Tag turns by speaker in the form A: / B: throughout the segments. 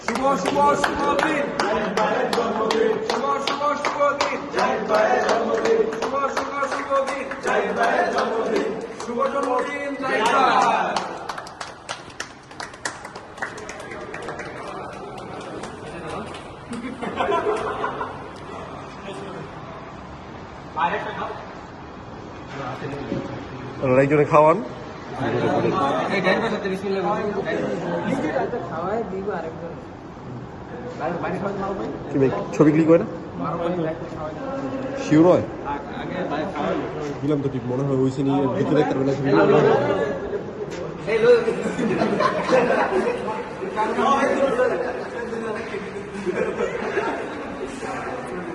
A: শুভ শুভ শুভ দিন শুভ শুভ শুভ দিন শুভ শুভ শুভ দিন শুভ জন্মদিন জাহিদ ভাই।
B: একজনে খাওয়ান কি ভাই ছবি ক্লিক হয় না শিওর হয় দিলাম তো ঠিক মনে হয় ওইসে নিয়ে দেখতে দেখতে পারবে না ছবি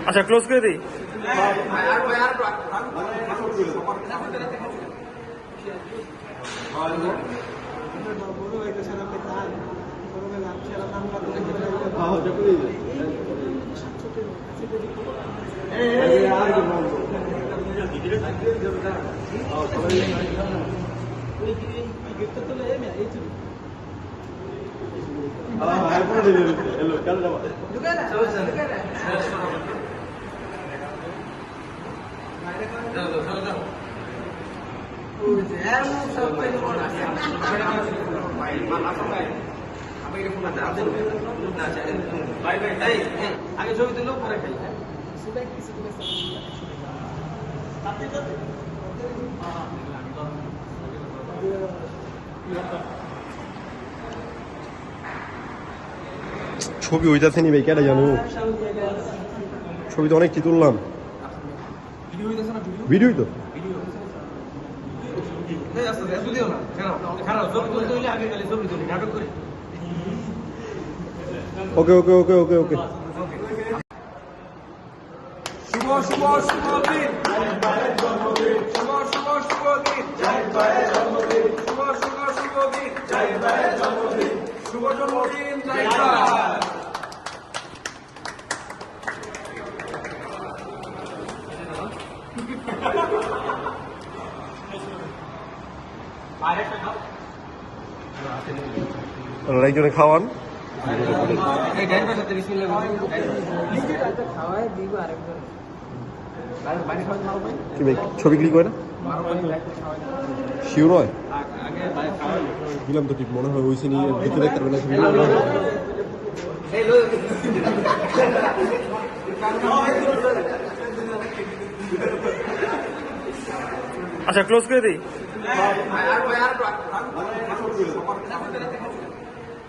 B: আচ্ছা ক্লোজ করে দিই
A: আগে ছবি তুলো পরে খাই।
B: ছবি হইতাছে নি ভাই কেটে জানো ছবি তো অনেক কি তুললাম ভিডিওই তো ওকে ওকে ওকে ওকে ওকে
A: শুভ শুভ শুভ দিন শুভ শুভ শুভ দিন শুভ শুভ শুভ দিন শুভ জন্মদিন জাহিদ ভাই।
B: একজনে খাওয়ান কি ভাই ছবি ক্লিক হয় না শিওর হয় দিলাম তো ঠিক মনে হয় ওইসে নিয়ে দেখতে দেখতে পারবে না ছবি আচ্ছা ক্লোজ করে দিই